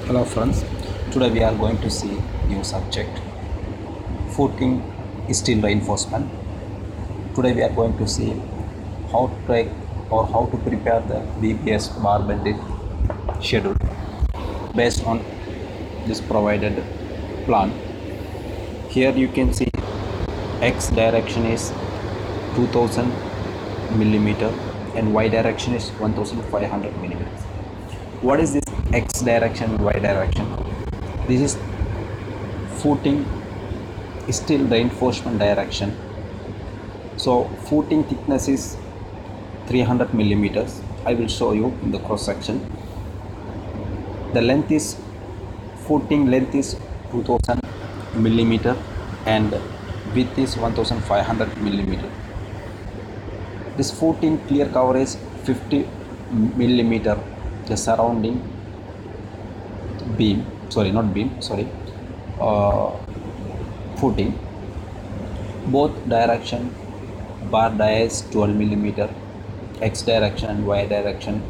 Hello friends, today we are going to see new subject footing steel reinforcement. Today we are going to see how to take or how to prepare the B.B.S bar bending schedule based on this provided plan. Here you can see X direction is 2000 millimeter and Y direction is 1500 millimeters. What is this X direction and Y direction? This is footing steel reinforcement direction. So footing thickness is 300 millimeters. I will show you in the cross section. The length is footing length is 2000 millimeter and width is 1500 millimeter. This footing clear cover is 50 millimeter. The surrounding beam, footing. Both direction bar dia is 12 millimeter. X direction and Y direction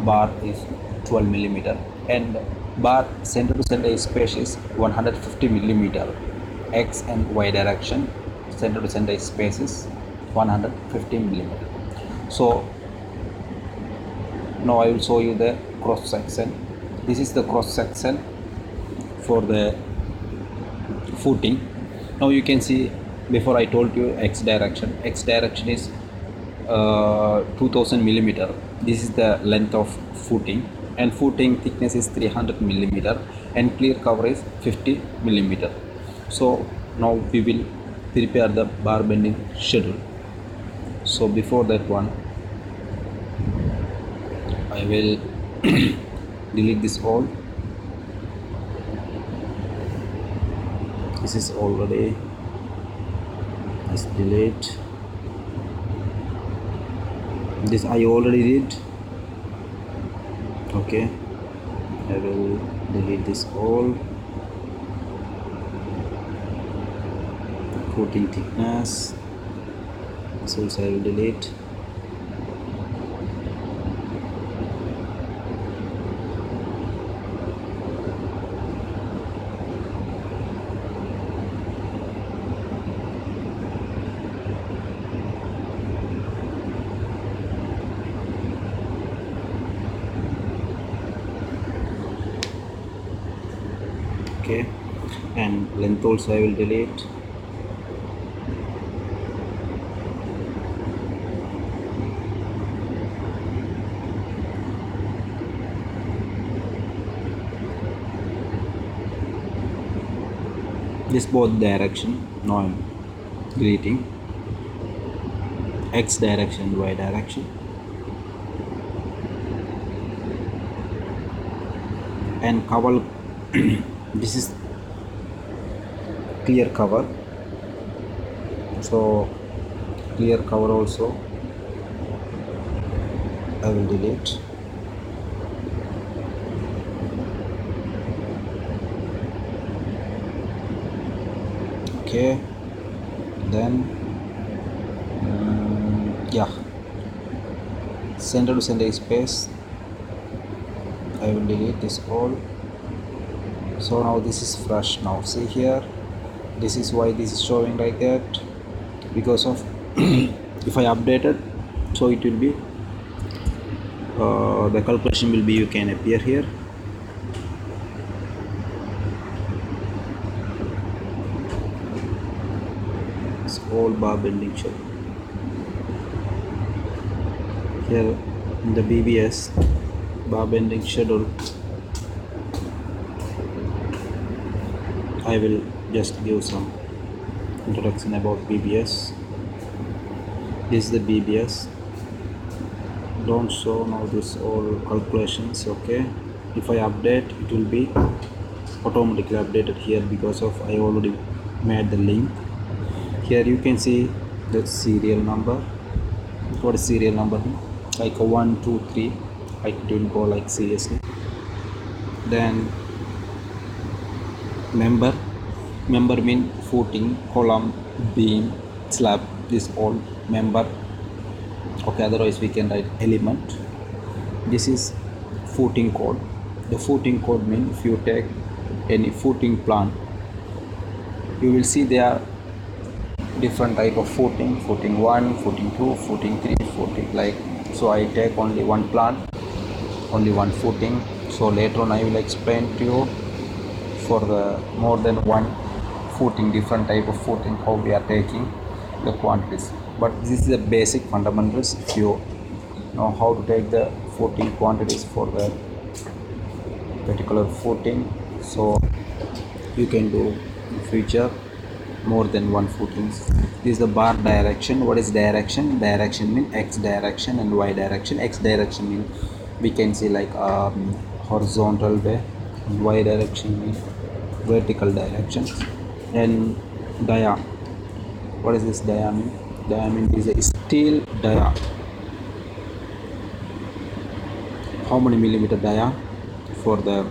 bar is 12 millimeter and bar center to center space is 150 millimeter. X and Y direction center to center space is 150 millimeter. So now I will show you the cross section. This is the cross section for the footing. Now you can see, before I told you X direction is 2000 millimeter. This is the length of footing and footing thickness is 300 millimeter and clear cover is 50 millimeter. So now we will prepare the bar bending schedule. So before that one, I will delete this all. This is already, let's delete this. I already did. Okay, I will delete this all. Footing thickness, so I will delete. Okay, and length also I will delete. This both direction, now I'm deleting. X direction, Y direction, and cover. This is clear cover, so clear cover also I will delete. Okay, then yeah, center to center space I will delete this all. So now this is fresh. Now see here, this is why this is showing like that, because of if I update it, so it will be the calculation will be, you can appear here. It's all bar bending schedule. Here in the B.B.S bar bending schedule, I will just give some introduction about B.B.S. This is the B.B.S. Don't show now this all calculations. Okay, if I update, it will be automatically updated here because of I already made the link. Here you can see the serial number. What is serial number? Like a 1 2 3, it will go like seriously. Then member mean footing, column, beam, slab, this all member. Okay, otherwise we can write element. This is footing code. The footing code means if you take any footing plan, you will see there are different type of footing, footing 1, footing 2, footing 3, footing like. So I take only one plan, only one footing. So later on I will explain to you for the more than one footing, different type of footing, how we are taking the quantities. But this is the basic fundamentals. If you know how to take the footing quantities for the particular footing, so you can do in future more than one footings. This is the bar direction. What is direction? Direction means x direction and y direction. X direction means we can see like horizontal way, and y direction means vertical direction. And dia, what is this dia mean? Dia mean is a steel dia. How many millimeter dia for the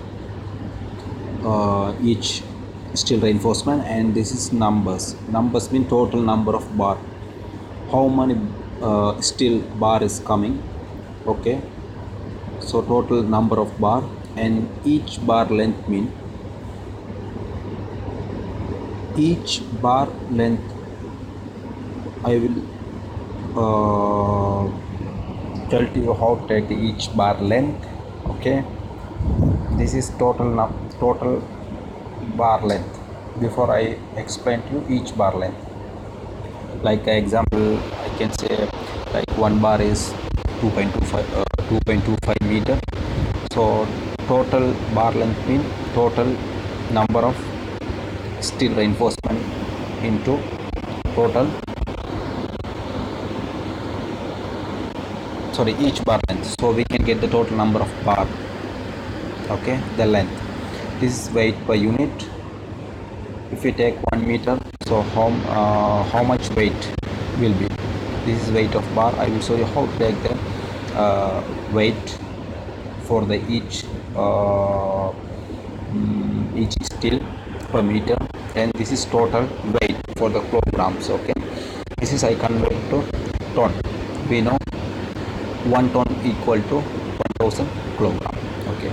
each steel reinforcement? And this is numbers. Numbers mean total number of bar, how many steel bar is coming. Okay, so total number of bar. And each bar length mean each bar length I will tell to you how to take each bar length. Okay, this is total bar length. Before I explain to you each bar length, like example I can say like one bar is 2.25 meter. So total bar length means total number of steel reinforcement into total, sorry, each bar length. So we can get the total number of bar. Okay, the length. This is weight per unit. If we take 1 meter, so how much weight will be? This is weight of bar. I will show you how to take the weight for the each steel per meter. And this is total weight for the kilograms. Okay, this is I convert to ton. We know 1 ton equal to 1000 kilogram. Okay,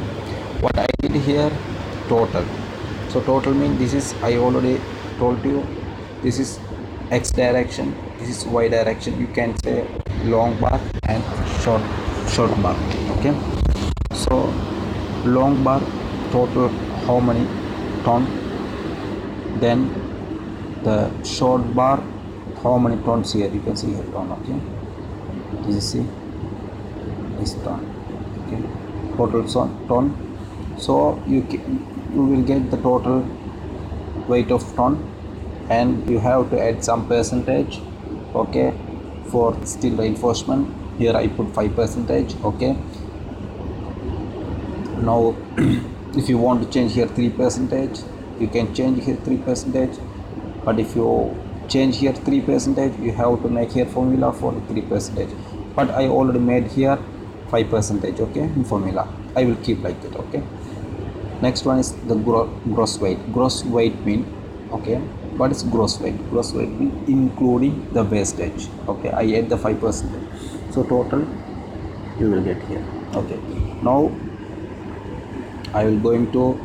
what I did here, total. So total means this is, I already told you, this is x direction, this is y direction. You can say long bar and short bar. Okay, so long bar total how many ton, then the short bar how many tons. Here you can see here ton. Okay, this is see this ton. Okay, total ton. So you will get the total weight of ton, and you have to add some percentage. Okay, for steel reinforcement, here I put 5%. Okay, now if you want to change here 3%, you can change here 3%. But if you change here 3%, you have to make here formula for 3%. But I already made here 5%. Okay, in formula I will keep like that. Okay, next one is the gross weight. Gross weight mean, okay, what is gross weight? Gross weight mean including the wastage. Okay, I add the 5%, so total you will get here. Okay, now I will going to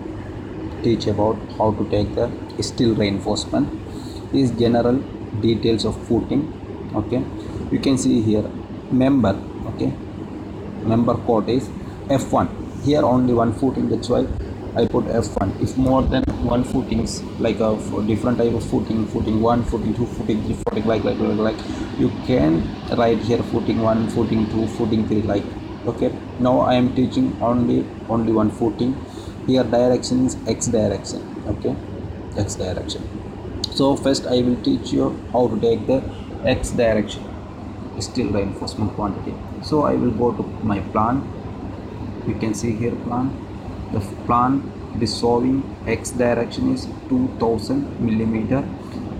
teach about how to take the steel reinforcement. These general details of footing. Okay, you can see here member. Okay, member code is F1. Here only one footing, that's why I put F1. If more than one footings, like a different type of footing, footing 1, footing 2, footing 3, footing like you can write here footing 1, footing 2, footing 3 like. Okay, now I am teaching only one footing. Here direction is x direction. Okay, x direction. So first I will teach you how to take the x direction steel reinforcement quantity. So I will go to my plan. You can see here plan. The plan is showing x direction is 2000 millimeter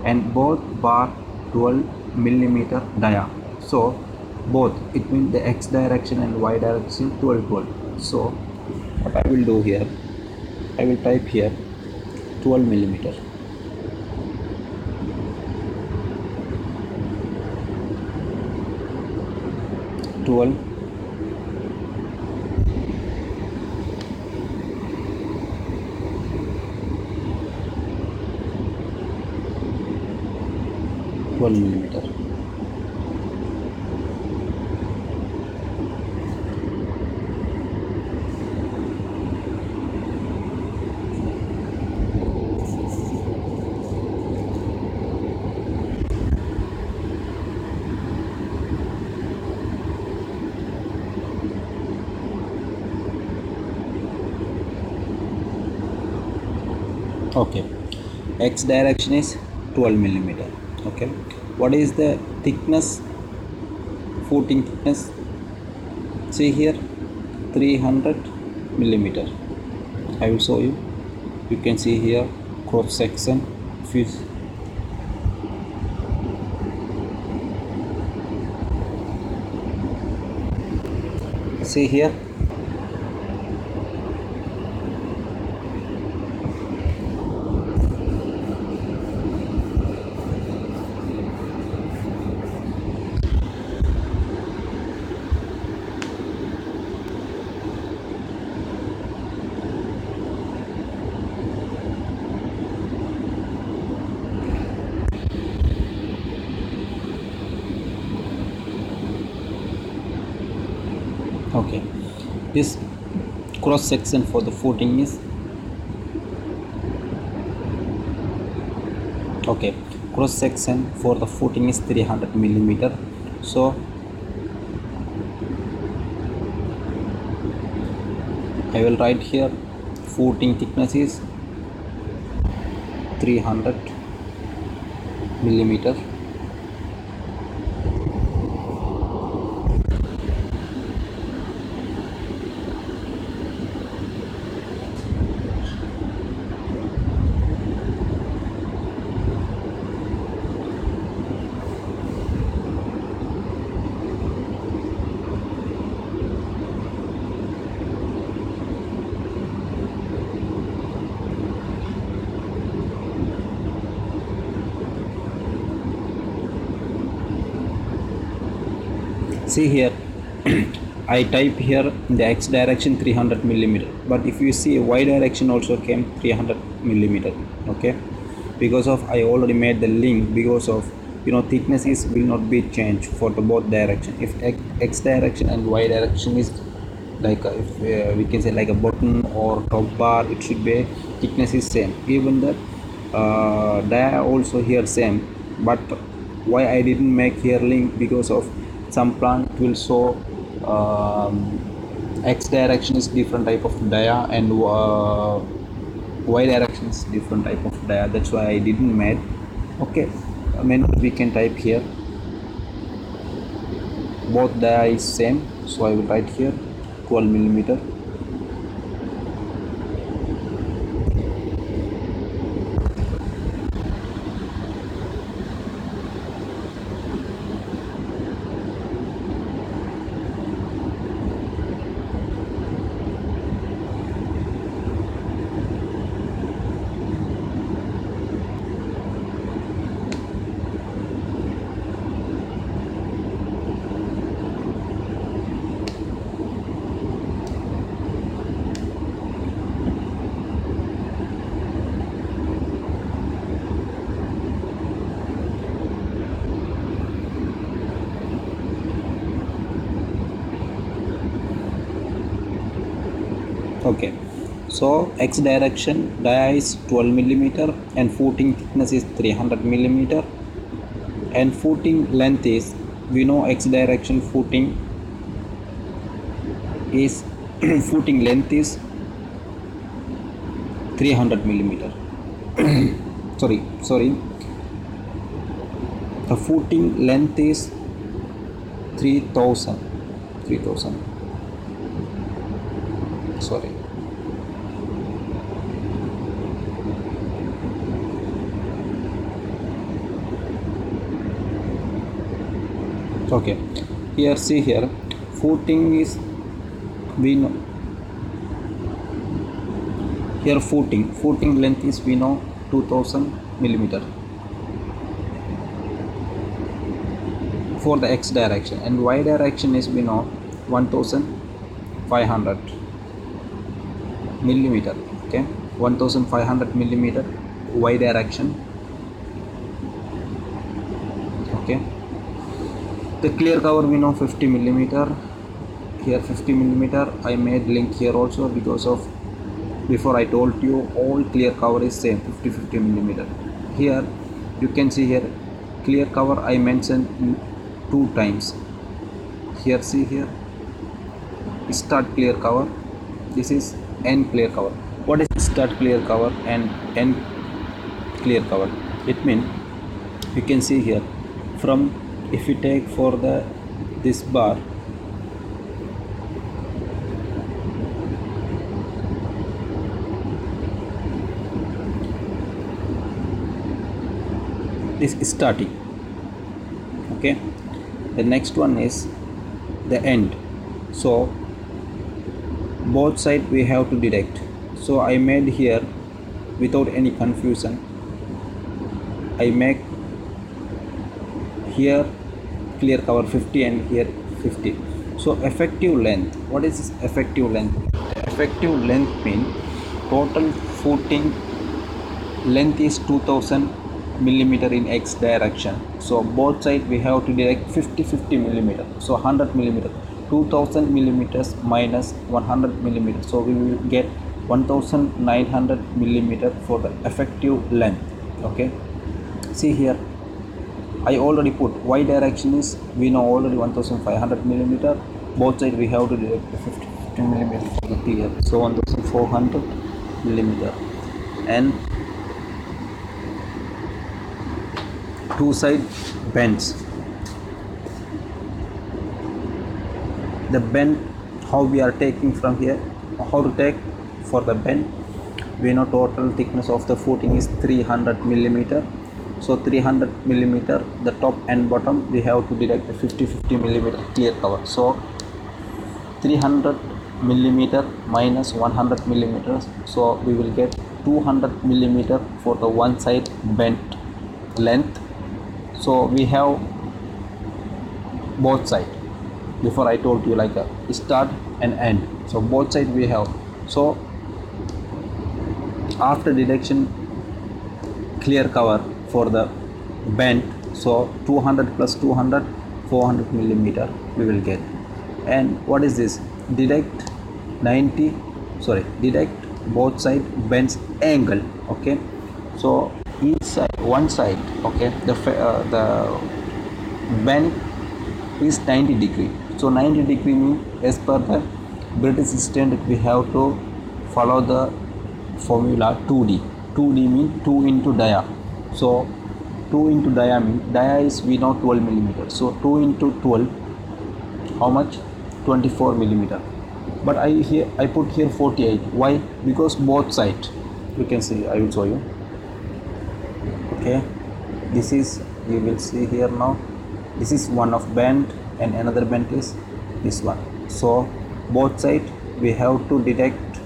and both bar 12 millimeter dia. So both, it means the x direction and y direction 12. So what I will do here, I will type here 12 millimeter. 12 12 millimeter. Okay, x direction is 12 millimeter. Okay, what is the thickness, footing thickness? See here, 300 millimeter. I will show you. You can see here cross section. If you see here, okay, this cross section for the footing is okay, cross section for the footing is 300 millimeter. So I will write here footing thickness is 300 millimeter. See here, I type here in the x direction 300 millimeter, but if you see y direction also came 300 millimeter. Okay, because of I already made the link, because of thickness is will not be changed for the both direction. If x direction and y direction is like if we can say like a button or top bar, it should be thickness is same. Even the dia also here same, but why I didn't make here link, because of some plant will show x direction is different type of dia and y direction is different type of dia. That's why I didn't make. Okay, we can type here both dia is same, so I will write here 12 millimeter. Okay, so x direction dia is 12 millimeter and footing thickness is 300 millimeter, and footing length is, we know x direction footing is footing length is 300 millimeter. sorry, the footing length is 3000. Sorry, okay, here see here footing is, we know here footing length is, we know 2000 millimeter for the x direction, and y direction is, we know 1500 millimeter. Okay, 1500 millimeter y direction. Okay, the clear cover we know 50 millimeter. Here 50 millimeter. I made link here also because of before I told you all clear cover is same 50 millimeter. Here you can see here clear cover I mentioned 2 times. Here see here start clear cover, this is end clear cover. What is start clear cover and end clear cover? It means you can see here from, if you take for the this bar, this is starting. Okay, the next one is the end. So both side we have to direct. So I made here without any confusion, I make here clear cover 50 and here 50. So effective length, what is this effective length? Effective length means total footing length is 2000 millimeter in x direction. So both side we have to direct 50 millimeter, so 100 millimeter. 2000 millimeters minus 100 millimeter, so we will get 1900 millimeter for the effective length. Okay, see here I already put y direction is we know already 1500 millimeter. Both side we have to direct 50 millimeter for the here, so 1400 millimeter. And two side bends. The bend how we are taking from here, how to take for the bend, we know total thickness of the footing is 300 millimeter. So 300 millimeter the top and bottom we have to direct a 50 millimeter clear cover. So 300 millimeter minus 100 millimeters, so we will get 200 millimeter for the one side bent length. So we have both side, before I told you like a start and end, so both side we have. So after deduction clear cover for the bend, so 200 plus 200 400 millimeter we will get. And what is this? Deduct deduct both side bends angle. Okay, so each side, one side, okay, the bend is 90 degree. So 90 degree means as per the British standard we have to follow the formula 2D. 2D means 2 into dia. So 2 into dia means dia is we know 12 millimeter. So 2 into 12, how much? 24 millimeter. But I put here 48. Why? Because both side you can see. I will show you. Okay, this is, you will see here now, this is one of bend and another bend is this one. So both side we have to deduct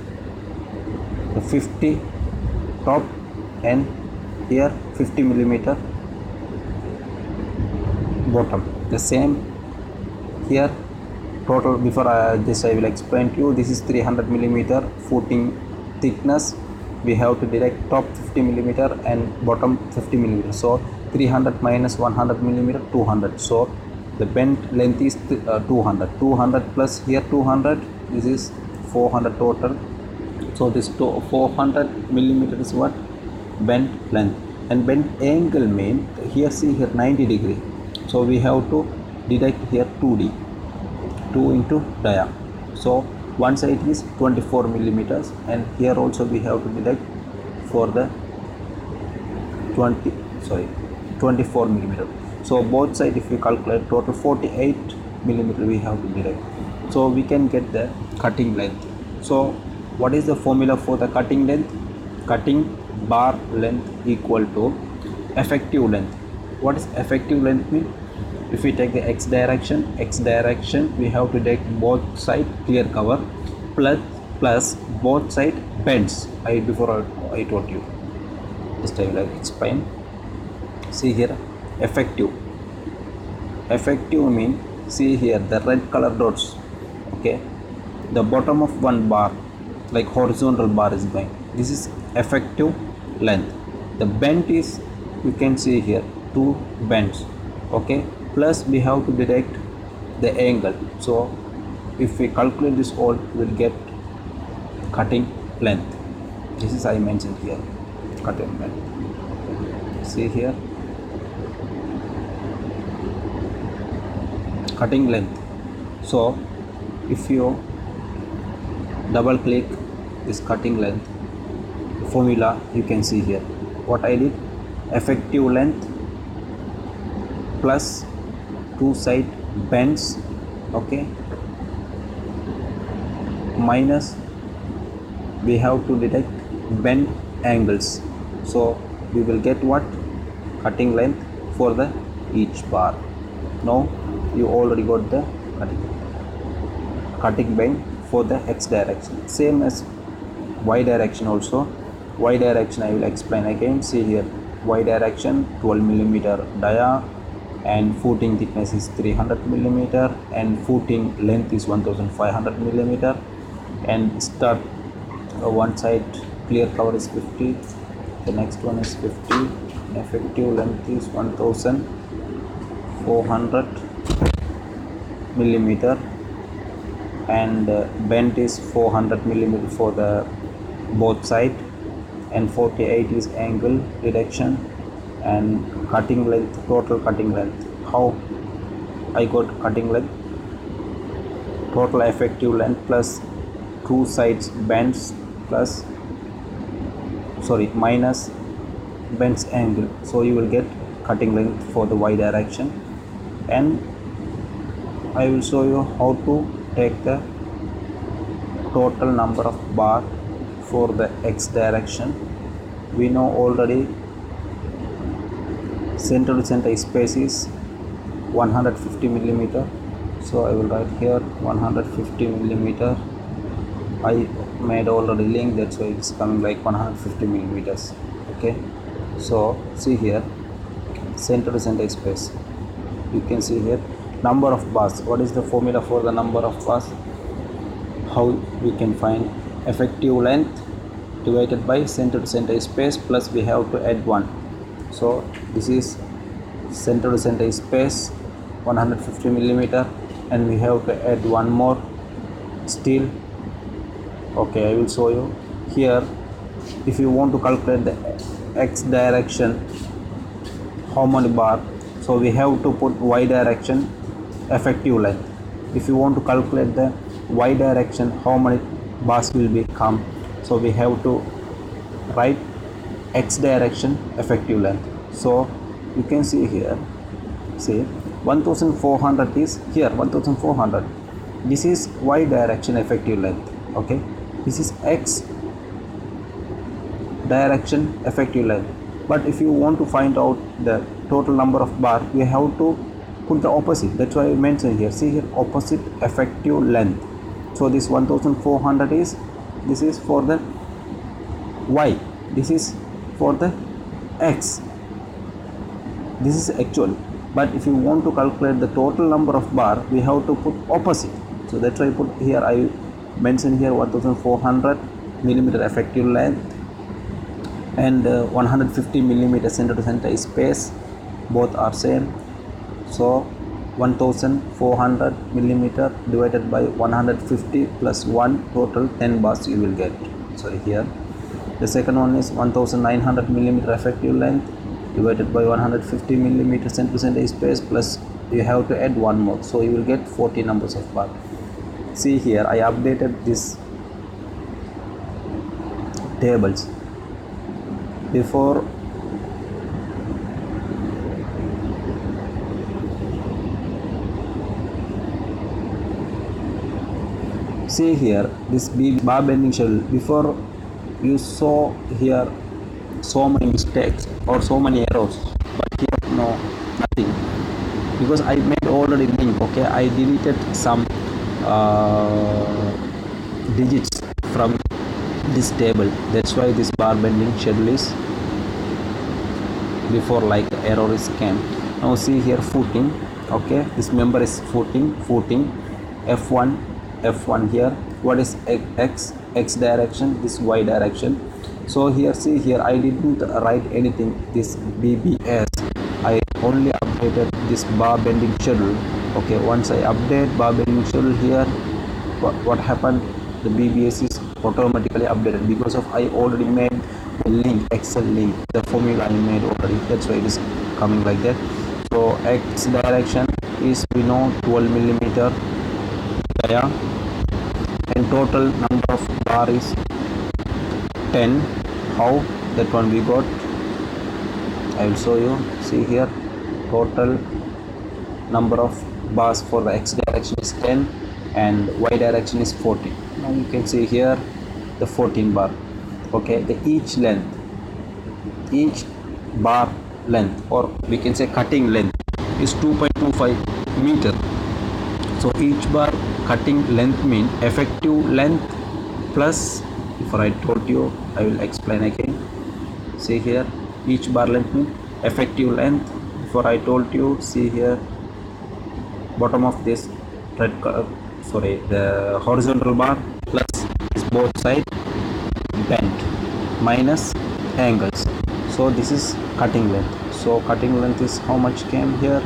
the 50 top and here 50 millimeter bottom. The same here total, before this I will explain to you. This is 300 millimeter footing thickness, we have to deduct top 50 millimeter and bottom 50 millimeter. So 300 minus 100 millimeter 200. So the bend length is 200 plus here 200, this is 400 total. So this 400 millimeter is what? Bend length. And bend angle mean here, see here 90 degree. So we have to deduct here 2D, 2 into dia. So one side is 24 millimeters and here also we have to deduct for the 24 millimeter. So both side if we calculate total 48 millimeter we have to deduct. So we can get the cutting length. So what is the formula for the cutting length? Cutting bar length equal to effective length. What is effective length mean? If we take the x direction we have to take both side clear cover plus both side bends. Before I told you, just I will explain. See here effective mean, see here the red color dots. Okay, the bottom of one bar, like horizontal bar is going, this is effective length. The bend is, you can see here two bends. okay, plus we have to detect the angle. So if we calculate this all, we will get cutting length. This is I mentioned here, cutting length. See here, cutting length. So if you double click this cutting length formula, you can see here what I did: effective length plus two side bends, okay, minus we have to detect bend angles. So we will get what? Cutting length for the each bar. Now you already got the cutting bend for the x direction, same as y direction also. Y direction I will explain again. See here, y direction 12 millimeter dia and footing thickness is 300 millimeter and footing length is 1500 millimeter, and start one side clear cover is 50, the next one is 50, effective length is 1400 millimeter and bend is 400 millimeter for the both side, and 48 is angle detection, and cutting length, total cutting length. How I got cutting length? Total effective length plus two sides bends plus minus bends angle, so you will get cutting length for the y direction. And I will show you how to take the total number of bar for the x direction. We know already center to center space is 150 millimeter, so I will write here 150 millimeter. I made already link, that's why it's coming like 150 millimeters. Okay, so see here, center to center space, you can see here number of bars. What is the formula for the number of bars? How we can find? Effective length divided by center to center space plus we have to add 1. So this is center to center space 150 millimeter and we have to add one more still. Okay, I will show you here. If you want to calculate the x direction, how many bar, so we have to put y direction effective length. If you want to calculate the y direction, how many bars will become, so we have to write x direction effective length. So you can see here, see 1400 is here, 1400, this is y direction effective length. Okay, this is x direction effective length, but if you want to find out the total number of bar, we have to put the opposite. That's why I mentioned here, see here, opposite effective length. So this 1400 is, this is for the y, this is for the x, this is actual. But if you want to calculate the total number of bar, we have to put opposite. So that's why I put here, I mentioned here 1400 millimeter effective length and 150 millimeter center to center space, both are same. So 1400 millimeter divided by 150 plus 1, total 10 bars you will get. Sorry, here the second one is 1900 millimeter effective length divided by 150 millimeter center to center space plus you have to add one more, so you will get 40 numbers of bar. See here, I updated this tables. Before see here, this bar bending schedule, before you saw here so many mistakes or so many errors, but here no, nothing, because I made already link. Okay, I deleted some digits from this table, that's why this bar bending schedule is before like error is came. Now see here, footing. Okay, this member is footing f1 here. What is x direction, this y direction. So here, see here, I didn't write anything, this B.B.S, I only updated this bar bending schedule. Okay, once I update bar bending schedule here, what happened, the BBS is automatically updated because of I already made the link, Excel link, the formula I made already. That's why it is coming like that. So X direction is, we know, 12 millimeter dia, and total number of bar is 10. How that one we got, I will show you. See here, total number of bars for the X direction is 10 and Y direction is 14. Now you can see here the 14 bar. Okay, the each bar length, or we can say cutting length, is 2.25 meter. So each bar cutting length mean effective length plus, if I told you, I will explain again. See here, each bar length mean effective length. Before I told you, see here, bottom of this red color, sorry, the horizontal bar plus is both side bent minus angles. So this is cutting length. So cutting length is how much came here,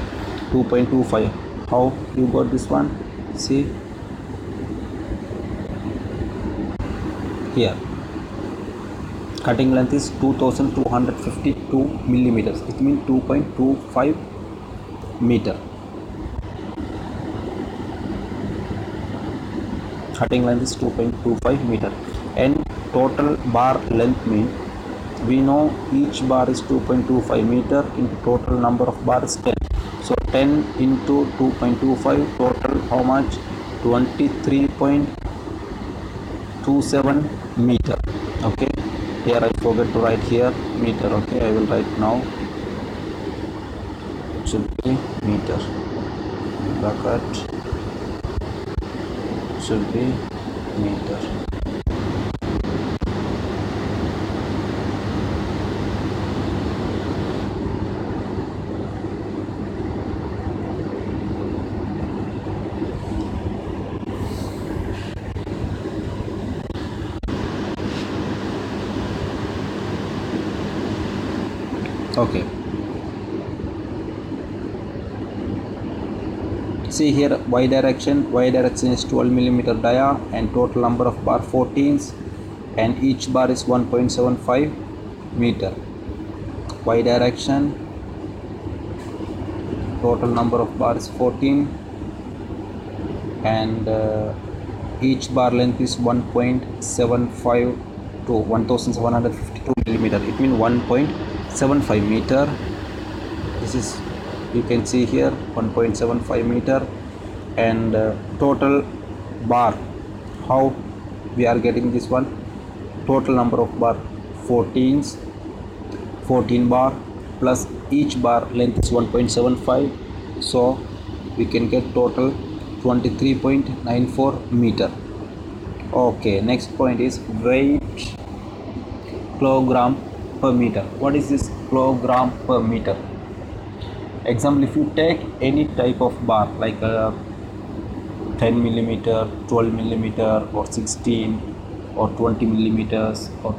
2.25. How you got this one? See here, cutting length is 2252 millimeters. It means 2.25 meter. Cutting length is 2.25 meter, and total bar length mean, we know each bar is 2.25 meter into total number of bars 10. So 10 into 2.25, total how much? 23.27 meter. Okay, here I forget to write here meter. Okay, I will write now. It should be meter. Bracket should be meter. Okay, see here, y direction is 12 millimeter dia, and total number of bar 14s, and each bar is 1.75 meter. Y direction, total number of bar is 14, and each bar length is 1.75 to 1752 millimeter. It means 1.75 meter. This is, you can see here, 1.75 meter. And total bar, how we are getting this one? Total number of bar 14 bar plus each bar length is 1.75, so we can get total 23.94 meter. Okay, next point is weight, kilogram per meter. What is this kilogram per meter? Example, if you take any type of bar like a 10 millimeter, 12 millimeter, or 16 or 20 millimeters, or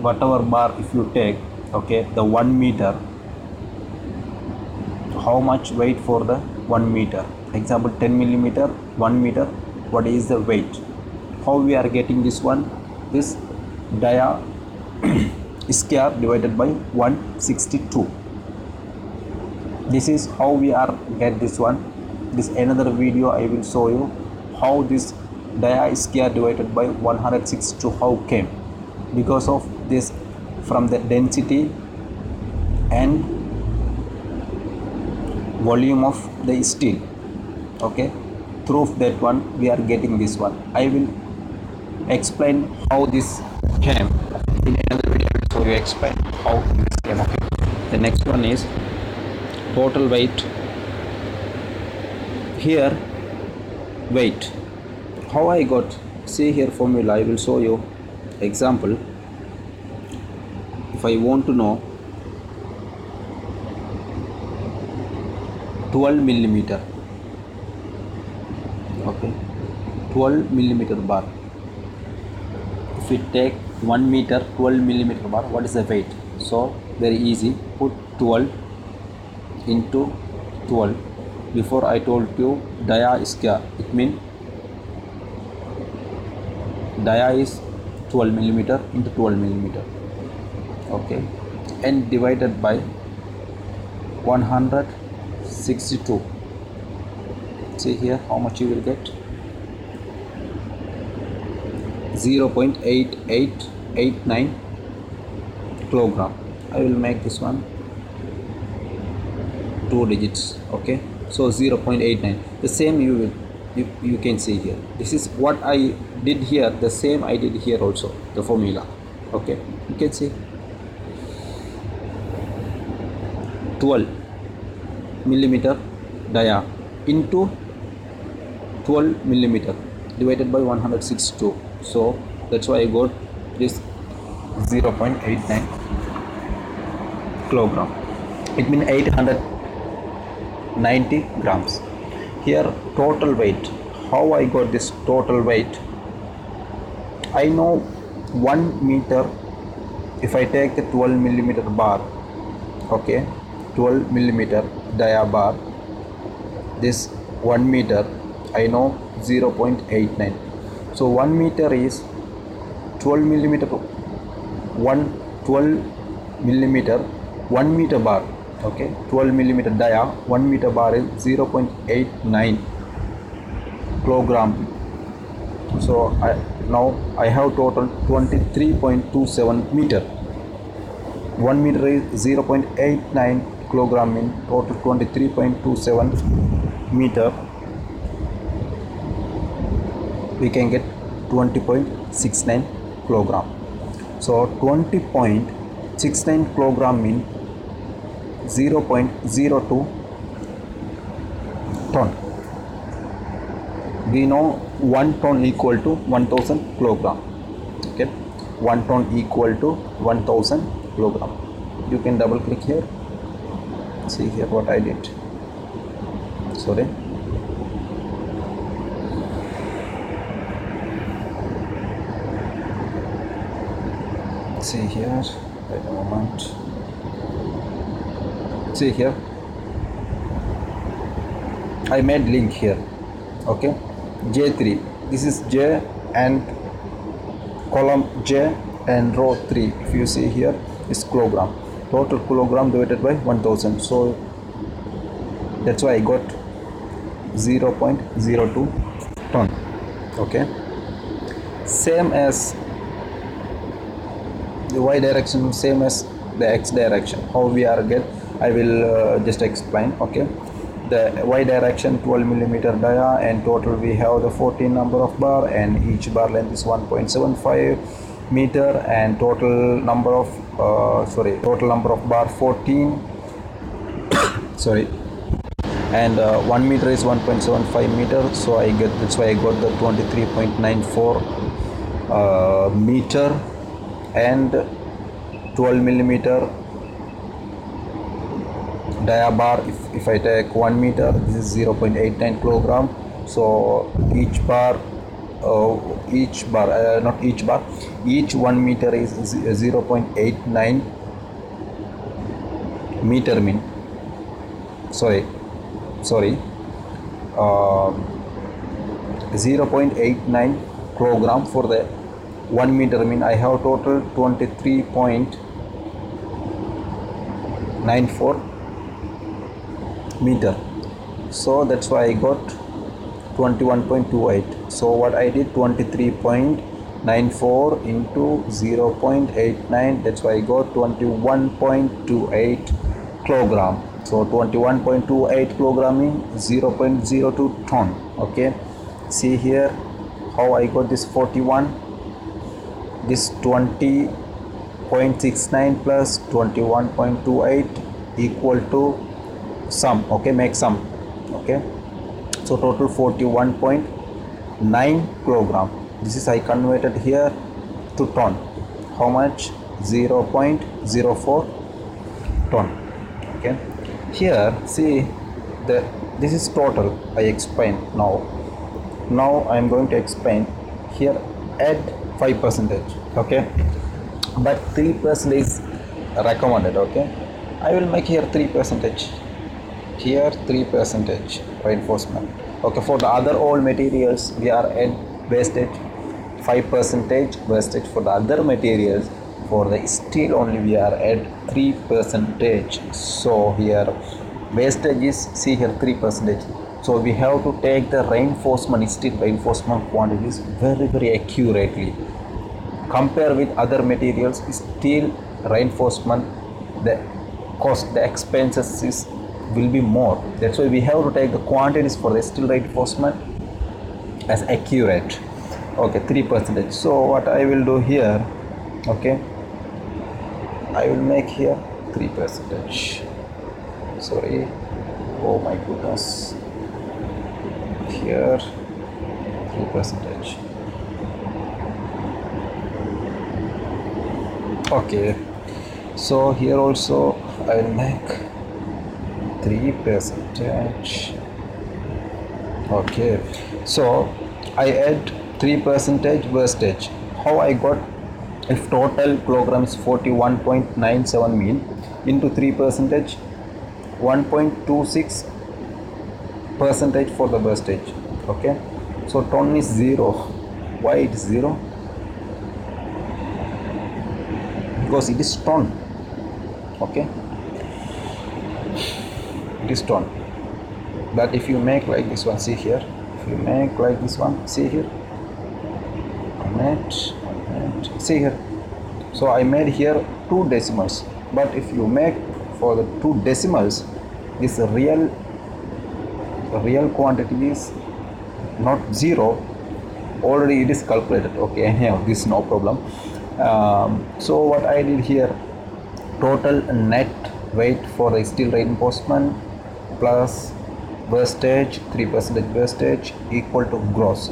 whatever bar if you take, okay, the 1 meter, how much weight for the 1 meter? Example, 10 millimeter, 1 meter, what is the weight? How we are getting this one? This dia square divided by 162. This is how we are get this one. This another video I will show you how this dia square divided by 162 how came, because of this, from the density and volume of the steel. Okay, through that one we are getting this one. I will explain how this came in another video. I will show you, explain how this came. Okay, the next one is total weight. Here weight, how I got, see here formula, I will show you. Example, if I want to know 12 millimeter, okay, 12 millimeter bar, if we take 1 meter 12 millimeter bar, what is the weight? So very easy, put 12 into 12. Before I told you dia is kya, it means dia is 12 millimeter into 12 millimeter, okay, and divided by 162. See here how much you will get. 0.8889 kilogram. I will make this one 2 digits, okay. So 0.89, the same you can see here. This is what I did here, the same I did here also, the formula, okay. You can see 12 millimeter dia into 12 millimeter divided by 162. So that's why I got this 0.89 kilogram. It means 890 grams. Here total weight. How I got this total weight? I know 1 meter. If I take the 12 millimeter bar, okay, 12 millimeter dia bar, this 1 meter I know 0.89. So 1 meter is 12 millimeter, 12 millimeter 1 meter bar, okay. 12 millimeter dia 1 meter bar is 0.89 kilogram. So now I have total 23.27 meter. 1 meter is 0.89 kilogram, in total 23.27 meter. We can get 20.69 kilogram. So 20.69 kilogram mean 0.02 ton. We know 1 ton equal to 1000 kilogram, okay. 1 ton equal to 1000 kilogram. You can double click here. See here what I did. Sorry. See here, wait a moment. See here, I made link here, okay. J3, this is J and column J and row 3. If you see here is kilogram, total kilogram divided by 1000. So that's why I got 0.02 ton, okay. Same as the y direction, same as the x direction. How we are get, I will just explain, okay. The y direction 12 millimeter dia, and total we have the 14 number of bar, and each bar length is 1.75 meter, and total number of total number of bar 14 sorry, and 1 meter is 1.75 meter. So I get, that's why I got the 23.94 meter, and 12 millimeter dia bar, if I take 1 meter, this is 0.89 kilogram. So each 1 meter is 0.89 meter mean, sorry 0.89 kilogram for the 1 meter mean. I have total 23.94 meter. So that's why I got 21.28. So what I did, 23.94 into 0.89, that's why I got 21.28 kilogram. So 21.28 kilogram means 0.02 ton, okay. See here how I got this 41, this 20.69 plus 21.28 equal to sum, okay, make sum, okay. So total 41.9 kilogram. This is I converted here to ton. How much? 0.04 ton, okay. Here see this is total. I explain now I am going to explain here. Add 5%, okay, but 3% is recommended, okay. I will make here 3%, here 3 percentage reinforcement. Okay, for the other all materials we are at wastage 5 percentage wastage. For the other materials, for the steel only we are at 3 percentage. So here wastage is, see here, 3 percentage. So we have to take the reinforcement, steel reinforcement quantities very accurately. Compare with other materials, steel reinforcement, the cost, the expenses will be more. That's why we have to take the quantities for the steel reinforcement as accurate. Okay, 3 percentage. So what I will do here, okay, I will make here 3 percentage. Sorry, oh my goodness, here 3 percentage. Okay, so here also I will make 3 percentage. Okay, so I add 3 percentage wastage. How I got, if total kilogram is 41.97 mean into 3 percentage, 1.26 percentage for the wastage. Okay, so ton is 0. Why it is 0? Because it is ton. Okay, it is ton. But if you make like this one, see here, if you make like this one, see here, net, see here. So I made here 2 decimals, but if you make for the 2 decimals, this real quantity is not 0, already it is calculated. Okay, anyhow, this is no problem. So what I did here, total net weight for the steel reinforcement plus wastage, 3 percentage wastage, equal to gross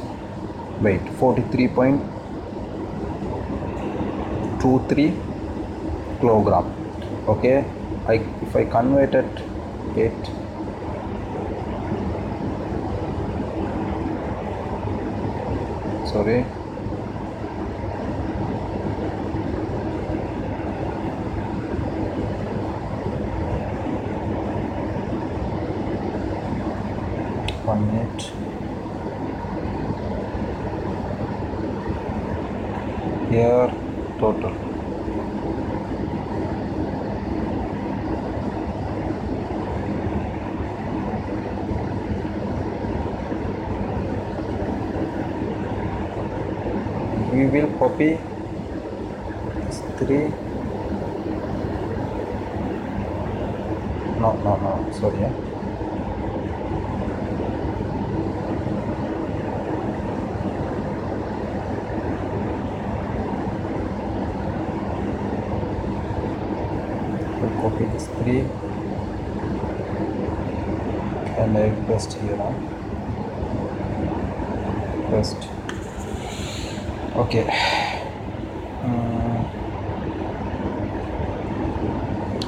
weight 43.23 kilogram. Okay, if I converted it, sorry, one minute. Here total we will copy this 3, no, sorry, we'll copy this 3 and I paste here now, paste. Okay,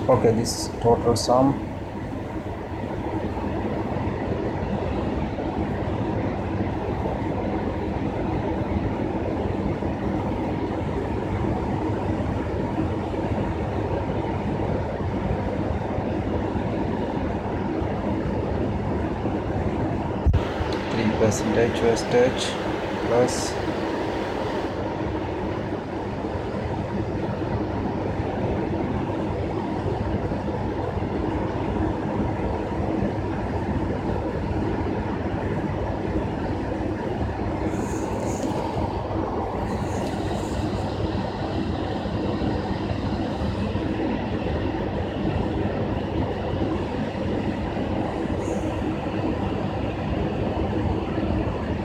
okay, this total sum percentage wastage plus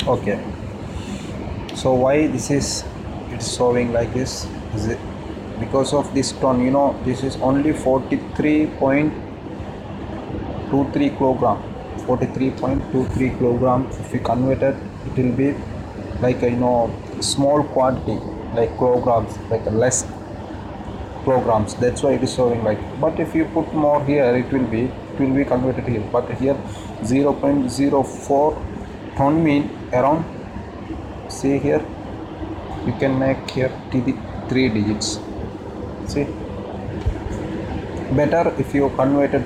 okay. So why this is, it's showing like this, is it because of this ton, you know, this is only 43.23 kilogram, 43.23 kilogram. If we convert it, it will be like a, you know, small quantity, like kilograms, like less kilograms. That's why it is showing like, but if you put more here, it will be converted here. But here 0.04 ton mean around, see here, you can make here 3 digits. See, better if you converted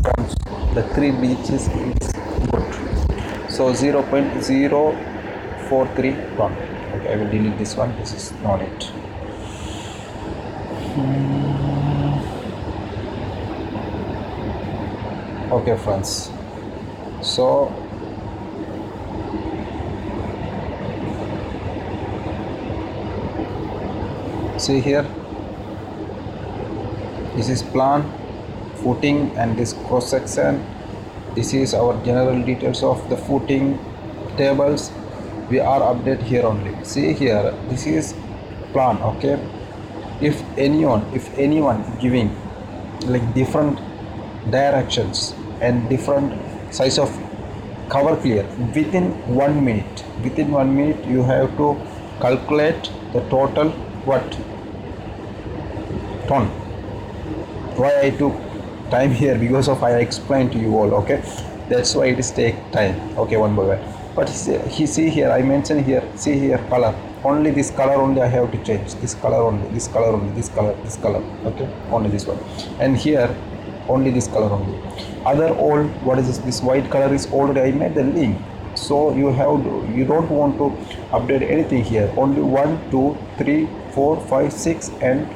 tons, the 3 digits is good. So 0.043 ton. Okay, I will delete this one. This is not it. Okay friends, so see here, this is plan, footing, and this cross section. This is our general details of the footing tables. We are update here only. See here, this is plan. Okay, if anyone giving like different directions and different size of cover clear within 1 minute you have to calculate the total what ton. Why I took time here, because of I explained to you all. Okay, that's why it is take time. Okay, one by one. But he see here, I mentioned here, see here, color only, this color only I have to change, this color only, this color only, this color. Okay, only this one. And here only this color only. Other all, what is this white color is already I made the link. So you don't want to update anything here. Only 1 2 3 4 5 6 and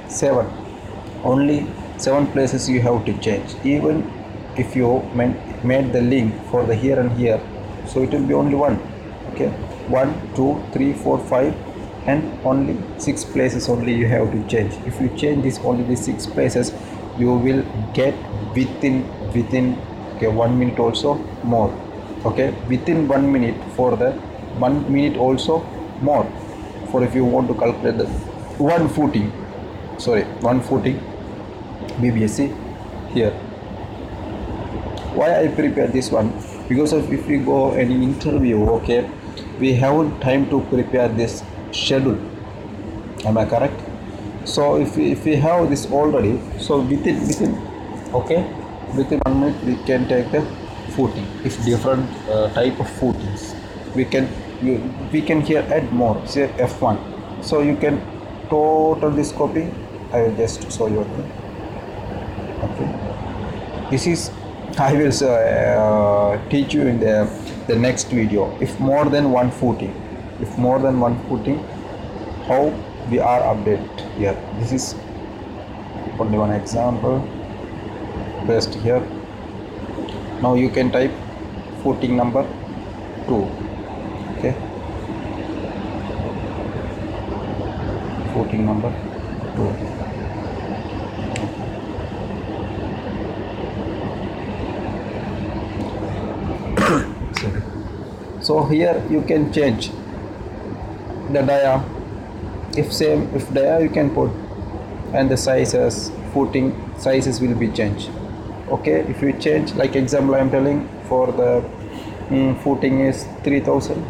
7, only 7 places you have to change. Even if you made the link for the here and here, so it will be only one. Okay, 1 2 3 4 5 and only 6 places only you have to change. If you change this only these 6 places, you will get within okay 1 minute also more. Okay, within 1 minute, for the 1 minute also more, for if you want to calculate the one footing B.B.S. here. Why I prepare this one? Because of if we go any interview, okay, we have time to prepare this schedule. Am I correct? So if we have this already, so within okay, within 1 minute we can take the footing. If different type of footings, we can here add more. Say F1. So you can total this copy. I will just show you. Okay, this is I will teach you in the next video. If more than one footing, how we are update here. This is only one example. Paste here. Now you can type footing number 2. Okay, footing number 2. So here you can change the dia. If dia you can put, and the sizes, footing sizes will be changed. Okay, if you change, like example I am telling, for the footing is 3000.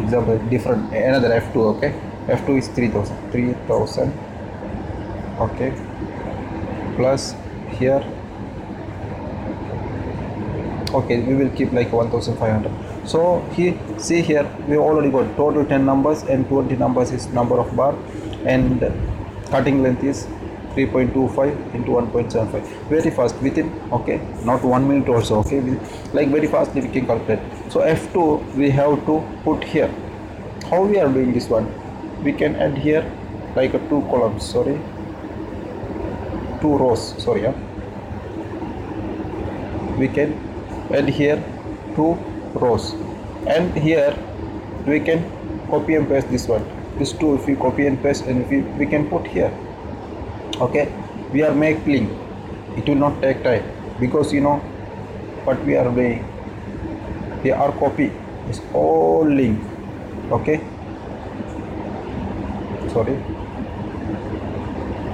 Example different, another F2. Okay, F2 is 3000. Okay, plus here. Okay, we will keep like 1500. So here, see here, we already got total 10 numbers and 20 numbers is number of bar, and cutting length is 3.25 into 1.75. Very fast, within, okay, not 1 minute also. Okay, like very fastly we can calculate. So F2 we have to put here. How we are doing this one? We can add here like a 2 columns, 2 rows, we can add here 2 rows, and here we can copy and paste this one. This 2, if we copy and paste, and we can put here. Okay, we are making, it will not take time, because you know what we are doing, we are copy is all link. Okay,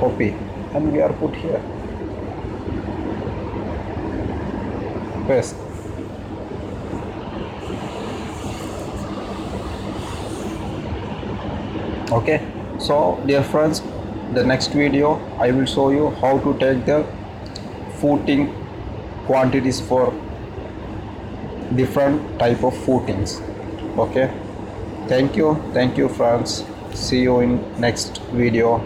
copy, and we are put here, paste. Okay, so dear friends, the next video I will show you how to take the footing quantities for different type of footings. Okay, thank you friends, see you in next video.